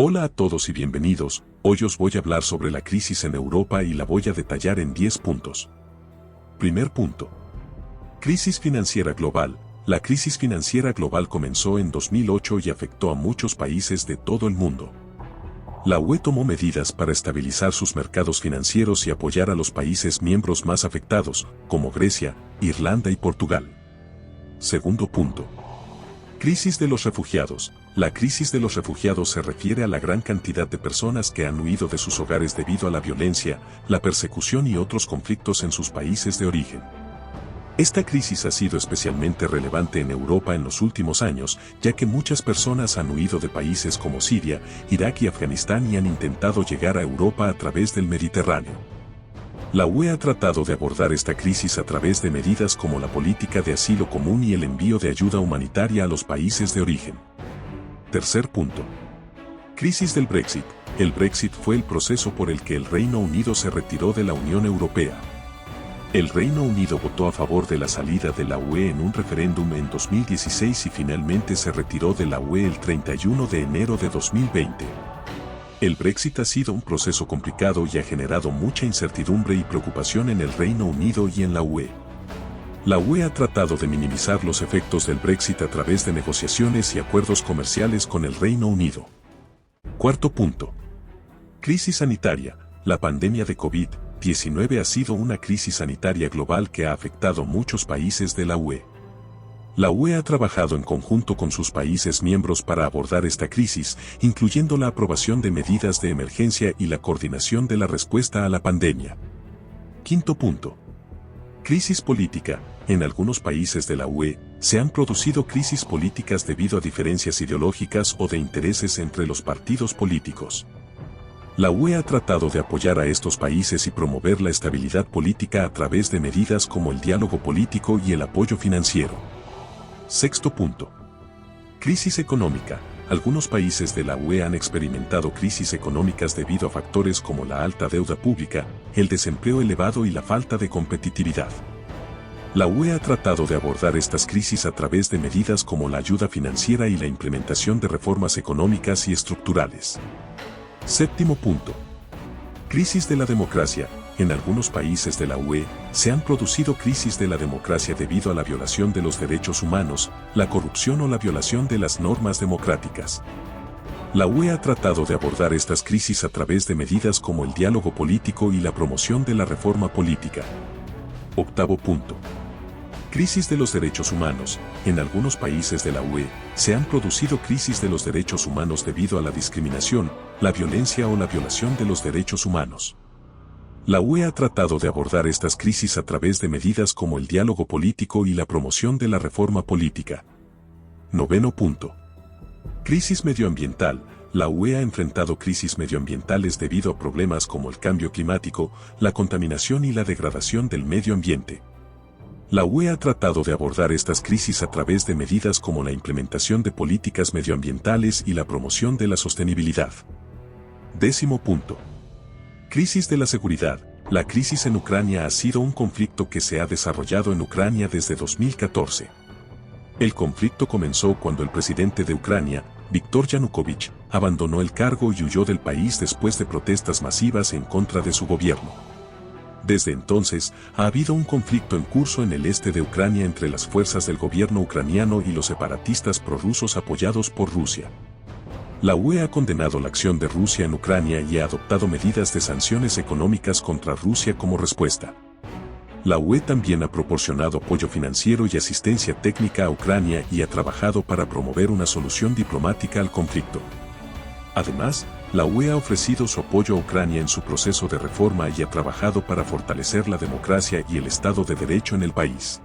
Hola a todos y bienvenidos. Hoy os voy a hablar sobre la crisis en Europa y la voy a detallar en 10 puntos. Primer punto. Crisis financiera global. La crisis financiera global comenzó en 2008 y afectó a muchos países de todo el mundo. La UE tomó medidas para estabilizar sus mercados financieros y apoyar a los países miembros más afectados, como Grecia, Irlanda y Portugal. Segundo punto. Crisis de los refugiados. La crisis de los refugiados se refiere a la gran cantidad de personas que han huido de sus hogares debido a la violencia, la persecución y otros conflictos en sus países de origen. Esta crisis ha sido especialmente relevante en Europa en los últimos años, ya que muchas personas han huido de países como Siria, Irak y Afganistán y han intentado llegar a Europa a través del Mediterráneo. La UE ha tratado de abordar esta crisis a través de medidas como la política de asilo común y el envío de ayuda humanitaria a los países de origen. Tercer punto. Crisis del Brexit. El Brexit fue el proceso por el que el Reino Unido se retiró de la Unión Europea. El Reino Unido votó a favor de la salida de la UE en un referéndum en 2016 y finalmente se retiró de la UE el 31 de enero de 2020. El Brexit ha sido un proceso complicado y ha generado mucha incertidumbre y preocupación en el Reino Unido y en la UE. La UE ha tratado de minimizar los efectos del Brexit a través de negociaciones y acuerdos comerciales con el Reino Unido. Cuarto punto. Crisis sanitaria. La pandemia de COVID-19 ha sido una crisis sanitaria global que ha afectado a muchos países de la UE. La UE ha trabajado en conjunto con sus países miembros para abordar esta crisis, incluyendo la aprobación de medidas de emergencia y la coordinación de la respuesta a la pandemia. Quinto punto. Crisis política. En algunos países de la UE, se han producido crisis políticas debido a diferencias ideológicas o de intereses entre los partidos políticos. La UE ha tratado de apoyar a estos países y promover la estabilidad política a través de medidas como el diálogo político y el apoyo financiero. Sexto punto. Crisis económica. Algunos países de la UE han experimentado crisis económicas debido a factores como la alta deuda pública, el desempleo elevado y la falta de competitividad. La UE ha tratado de abordar estas crisis a través de medidas como la ayuda financiera y la implementación de reformas económicas y estructurales. Séptimo punto. Crisis de la democracia. En algunos países de la UE, se han producido crisis de la democracia debido a la violación de los derechos humanos, la corrupción o la violación de las normas democráticas. La UE ha tratado de abordar estas crisis a través de medidas como el diálogo político y la promoción de la reforma política. Octavo punto. Crisis de los derechos humanos. En algunos países de la UE, se han producido crisis de los derechos humanos debido a la discriminación, la violencia o la violación de los derechos humanos. La UE ha tratado de abordar estas crisis a través de medidas como el diálogo político y la promoción de la reforma política. Noveno punto. Crisis medioambiental. La UE ha enfrentado crisis medioambientales debido a problemas como el cambio climático, la contaminación y la degradación del medio ambiente. La UE ha tratado de abordar estas crisis a través de medidas como la implementación de políticas medioambientales y la promoción de la sostenibilidad. Décimo punto. Crisis de la seguridad. La crisis en Ucrania ha sido un conflicto que se ha desarrollado en Ucrania desde 2014. El conflicto comenzó cuando el presidente de Ucrania, Viktor Yanukovych, abandonó el cargo y huyó del país después de protestas masivas en contra de su gobierno. Desde entonces, ha habido un conflicto en curso en el este de Ucrania entre las fuerzas del gobierno ucraniano y los separatistas prorrusos apoyados por Rusia. La UE ha condenado la acción de Rusia en Ucrania y ha adoptado medidas de sanciones económicas contra Rusia como respuesta. La UE también ha proporcionado apoyo financiero y asistencia técnica a Ucrania y ha trabajado para promover una solución diplomática al conflicto. Además, la UE ha ofrecido su apoyo a Ucrania en su proceso de reforma y ha trabajado para fortalecer la democracia y el Estado de Derecho en el país.